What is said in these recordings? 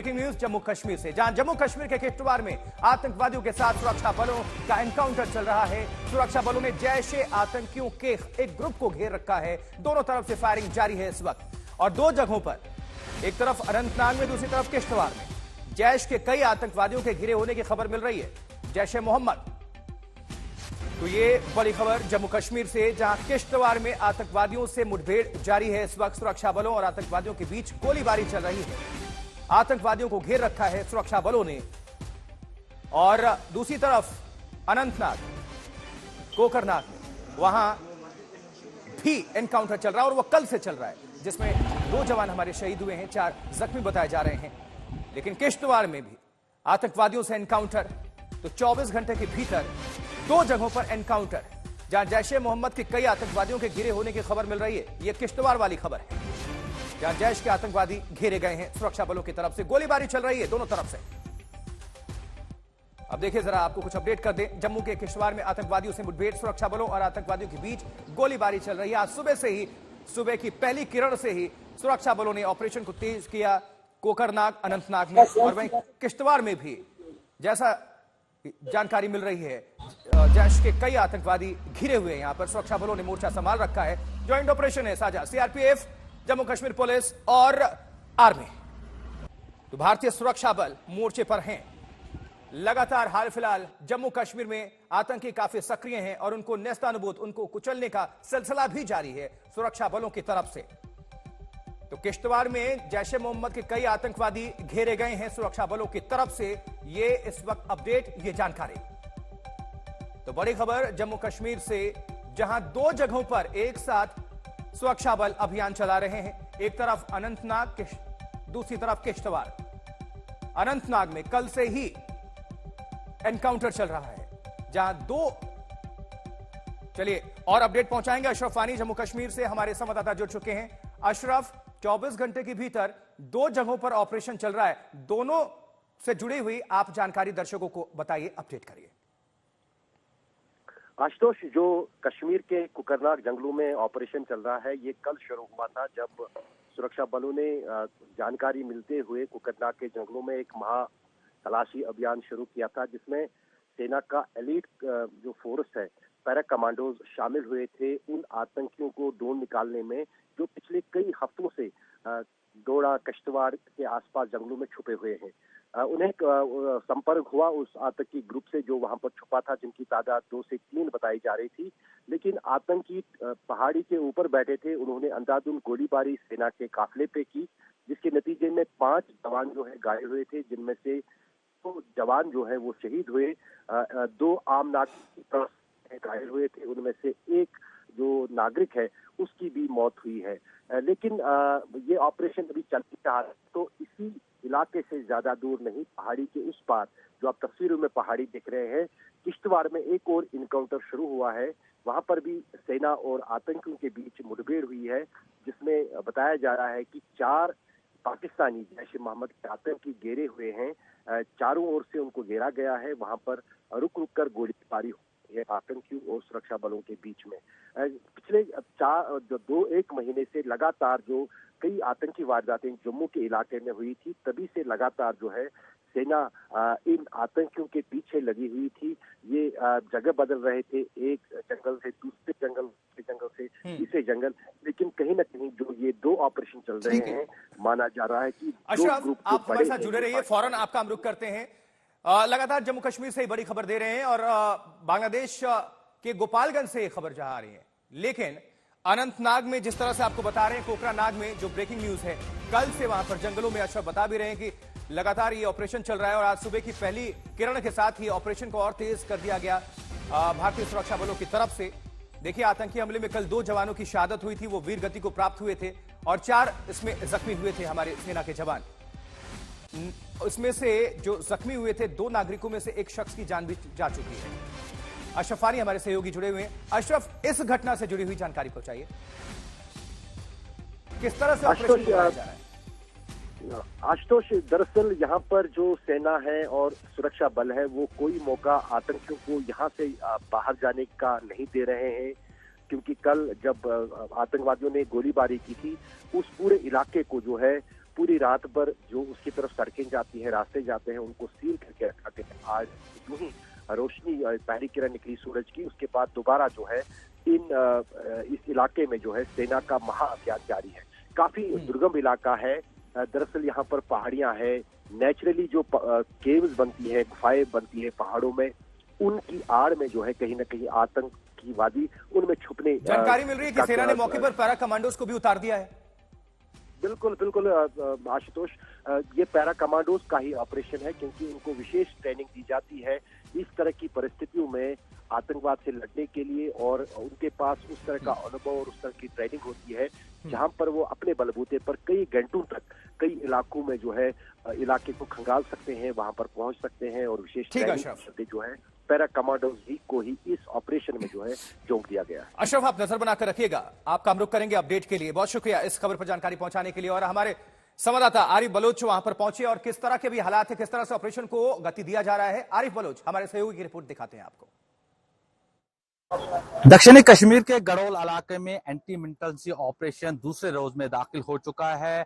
Breaking news Jammu Kashmir से, जहां जम्मू कश्मीर के किश्तवाड़ में आतंकवादियों के साथ सुरक्षा बलों का एनकाउंटर चल रहा है। सुरक्षा बलों ने जैश ए आतंकियों के एक ग्रुप को घेर रखा है। दोनों तरफ से फायरिंग जारी है इस वक्त और दो जगहों पर, एक तरफ अनंतनाग में, दूसरी तरफ किश्तवाड़ में जैश के कई आतंकवादियों के घिरे होने की खबर मिल रही है, जैश ए मोहम्मद। तो ये बड़ी खबर जम्मू कश्मीर से, जहां किश्तवाड़ में आतंकवादियों से मुठभेड़ जारी है इस वक्त। सुरक्षा बलों और आतंकवादियों के बीच गोलीबारी चल रही है। आतंकवादियों को घेर रखा है सुरक्षा बलों ने। और दूसरी तरफ अनंतनाग, कोकरनाग में, वहां भी एनकाउंटर चल रहा है और वह कल से चल रहा है, जिसमें 2 जवान हमारे शहीद हुए हैं, 4 जख्मी बताए जा रहे हैं। लेकिन किश्तवाड़ में भी आतंकवादियों से एनकाउंटर, तो 24 घंटे के भीतर 2 जगहों पर एनकाउंटर, जहां जैश ए मोहम्मद के कई आतंकवादियों के घिरे होने की खबर मिल रही है। यह किश्तवाड़ वाली खबर है, जहां जैश के आतंकवादी घेरे गए हैं सुरक्षा बलों की तरफ से। गोलीबारी चल रही है दोनों तरफ से। अब देखिए जरा, आपको कुछ अपडेट कर दें। जम्मू के किश्तवाड़ में आतंकवादियों से मुठभेड़, सुरक्षा बलों और आतंकवादियों के बीच गोलीबारी चल रही है। आज सुबह से ही, सुबह की पहली किरण से ही सुरक्षा बलों ने ऑपरेशन को तेज किया कोकरनाग, अनंतनाग में, और वहीं किश्तवाड़ में भी, जैसा जानकारी मिल रही है, जैश के कई आतंकवादी घिरे हुए हैं। यहां पर सुरक्षा बलों ने मोर्चा संभाल रखा है। ज्वाइंट ऑपरेशन है साझा, सीआरपीएफ, जम्मू कश्मीर पुलिस और आर्मी। तो भारतीय सुरक्षा बल मोर्चे पर हैं। लगातार हाल फिलहाल जम्मू कश्मीर में आतंकी काफी सक्रिय हैं और उनको नेस्तानुबूत, उनको कुचलने का सिलसिला भी जारी है सुरक्षा बलों की तरफ से। तो किश्तवाड़ में जैश ए मोहम्मद के कई आतंकवादी घेरे गए हैं सुरक्षा बलों की तरफ से। ये इस वक्त अपडेट, ये जानकारी। तो बड़ी खबर जम्मू कश्मीर से, जहां 2 जगहों पर एक साथ सुरक्षा बल अभियान चला रहे हैं। एक तरफ अनंतनाग, दूसरी तरफ किश्तवाड़। अनंतनाग में कल से ही एनकाउंटर चल रहा है, जहां 2, चलिए और अपडेट पहुंचाएंगे अशरफ फानी जम्मू कश्मीर से, हमारे संवाददाता जुड़ चुके हैं। अशरफ, 24 घंटे के भीतर 2 जगहों पर ऑपरेशन चल रहा है, दोनों से जुड़ी हुई आप जानकारी दर्शकों को बताइए, अपडेट करिए। आशुतोष, जो कश्मीर के कोकरनाग जंगलों में ऑपरेशन चल रहा है, ये कल शुरू हुआ था, जब सुरक्षा बलों ने जानकारी मिलते हुए कोकरनाग के जंगलों में एक महा तलाशी अभियान शुरू किया था, जिसमें सेना का एलीट जो फोर्स है, पैरा कमांडोज शामिल हुए थे उन आतंकियों को ढूंढ निकालने में, जो पिछले कई हफ्तों से डोडा, किश्तवाड़ के आसपास जंगलों में छुपे हुए हैं। उन्हें संपर्क हुआ उस आतंकी ग्रुप से जो वहां पर छुपा था, जिनकी तादाद 2 से 3 बताई जा रही थी। लेकिन आतंकी पहाड़ी के ऊपर बैठे थे, उन्होंने अंधाधुंध गोलीबारी सेना के काफिले पे की, जिसके नतीजे में 5 जवान जो है घायल हुए थे, जिनमें से 2 जवान जो है वो शहीद हुए, 2 आम नागरिक घायल हुए थे, उनमें से एक जो नागरिक है उसकी भी मौत हुई है। लेकिन ये ऑपरेशन अभी चलती रहा, तो इसी इलाके से ज्यादा दूर नहीं, पहाड़ी के उस पार, जो आप तस्वीरों में पहाड़ी देख रहे हैं, किश्तवाड़ में एक और इनकाउंटर शुरू हुआ है। वहां पर भी सेना और आतंकियों के बीच मुठभेड़ हुई है, जिसमें बताया जा रहा है कि 4 पाकिस्तानी जैश ए मोहम्मद के आतंकी घेरे हुए हैं। चारों ओर से उनको घेरा गया है। वहां पर रुक रुक कर गोलीबारी है आतंकियों और सुरक्षा बलों के बीच में। पिछले 1 महीने से लगातार जो कई आतंकी वारदातें जम्मू के इलाके में हुई थी, तभी से लगातार जो है सेना इन आतंकियों के पीछे लगी हुई थी। ये जगह बदल रहे थे, एक जंगल से दूसरे जंगल से तीसरे जंगल, लेकिन कहीं ना कहीं जो ये 2 ऑपरेशन चल रहे हैं, माना जा रहा है कि अशरफ, आप हमारे साथ जुड़े रहिए, फौरन आपका हम रुख करते हैं। लगातार जम्मू कश्मीर से ही बड़ी खबर दे रहे हैं और बांग्लादेश के गोपालगंज से खबर जहां आ रही है। लेकिन अनंतनाग में जिस तरह से आपको बता रहे हैं, कोकरानाग में जो ब्रेकिंग न्यूज है, कल से वहां पर जंगलों में अशरफ बता भी रहे हैं कि लगातार ये ऑपरेशन चल रहा है और आज सुबह की पहली किरण के साथ ही ऑपरेशन को और तेज कर दिया गया भारतीय सुरक्षा बलों की तरफ से। देखिए, आतंकी हमले में कल 2 जवानों की शहादत हुई थी, वो वीर गति को प्राप्त हुए थे और 4 इसमें जख्मी हुए थे हमारे सेना के जवान। इसमें से जो जख्मी हुए थे, 2 नागरिकों में से एक शख्स की जान भी जा चुकी है। अशरफ फानी हमारे सहयोगी जुड़े हुए हैं। अशरफ, इस घटना से जुड़ी हुई जानकारी पहुंचाइए, किस तरह से ऑपरेशन चलाया जा रहा है? आशुतोष, दरअसल यहाँ पर जो सेना है और सुरक्षा बल है, वो कोई मौका आतंकियों को यहाँ से बाहर जाने का नहीं दे रहे हैं, क्योंकि कल जब आतंकवादियों ने गोलीबारी की थी, उस पूरे इलाके को जो है पूरी रात भर जो उसकी तरफ सड़कें जाती हैं, रास्ते जाते हैं, उनको सील करके रखा गया। आज यूं ही रोशनी पहली किरण निकली सूरज की, उसके बाद दोबारा जो है इस इलाके में जो है सेना का महाअभियान जारी है। काफी दुर्गम इलाका है। दरअसल यहाँ पर पहाड़ियां हैं, नेचुरली जो केव्स बनती है, गुफाएं बनती है पहाड़ों में, उनकी आड़ में जो है कहीं ना कहीं आतंकवादी उनमें छुपने। जानकारी मिल रही है कि सेना ने मौके पर पैरा कमांडोज को भी उतार दिया है। बिल्कुल बिल्कुल आशुतोष, ये पैरा कमांडोज का ही ऑपरेशन है, क्योंकि उनको विशेष ट्रेनिंग दी जाती है इस तरह की परिस्थितियों में आतंकवाद से लड़ने के लिए, और उनके पास उस तरह का अनुभव और उस तरह की ट्रेनिंग होती है जहां पर वो अपने बलबूते पर कई घंटों तक कई इलाकों में जो है इलाके को खंगाल सकते हैं, वहां पर पहुंच सकते हैं, और विशेष ट्रेनिंग जो है पैरा कमांडोज वीक को ही इस ऑपरेशन में जो है झोंक दिया गया है। अशरफ, आप नजर बनाकर रखिएगा, आपका हम रुख करेंगे अपडेट के लिए। बहुत शुक्रिया इस खबर पर जानकारी पहुंचाने के लिए। और हमारे संवाददाता आरिफ बलोच वहां पर पहुंचे और किस तरह के भी हालात है, किस तरह से ऑपरेशन को गति दिया जा रहा है, आरिफ बलोच हमारे सहयोगी की रिपोर्ट दिखाते हैं आपको। दक्षिणी कश्मीर के गढ़ोल इलाके में एंटी मिलिटेंसी ऑपरेशन दूसरे रोज में दाखिल हो चुका है।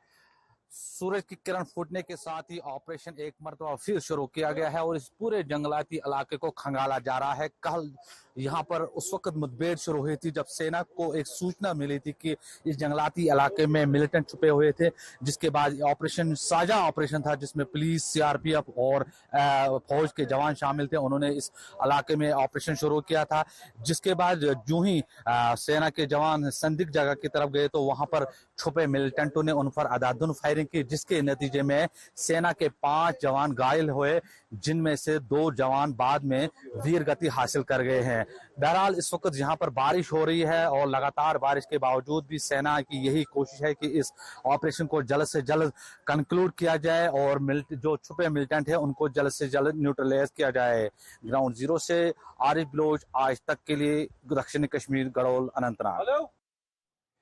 सूरज की किरण फूटने के साथ ही ऑपरेशन एक मरतबा फिर शुरू किया गया है और इस पूरे जंगलाती इलाके को खंगाला जा रहा है। कल यहाँ पर उस वक्त मुठभेड़ शुरू हुई थी जब सेना को एक सूचना मिली थी कि इस जंगलाती इलाके में मिलिटेंट छुपे हुए थे, जिसके बाद ऑपरेशन साझा ऑपरेशन था जिसमें पुलिस, सीआरपीएफ और फौज के जवान शामिल थे। उन्होंने इस इलाके में ऑपरेशन शुरू किया था, जिसके बाद यूं ही सेना के जवान संदिग्ध जगह की तरफ गए तो वहां पर छुपे मिलिटेंटों ने उन पर अंधाधुंध फायरिंग की, जिसके नतीजे में सेना के 5 जवान घायल हुए, जिनमें से 2 जवान बाद में वीर गति हासिल कर गए हैं। बहरहाल इस वक्त यहाँ पर बारिश हो रही है और लगातार बारिश के बावजूद भी सेना की यही कोशिश है कि इस ऑपरेशन को जल्द से जल्द कंक्लूड किया जाए और जो छुपे मिलिटेंट है उनको जल्द से जल्द न्यूट्रलाइज किया जाए। ग्राउंड जीरो से आरिफ बलोच, आज तक के लिए, दक्षिणी कश्मीर, गढ़ोल, अनंतनाग।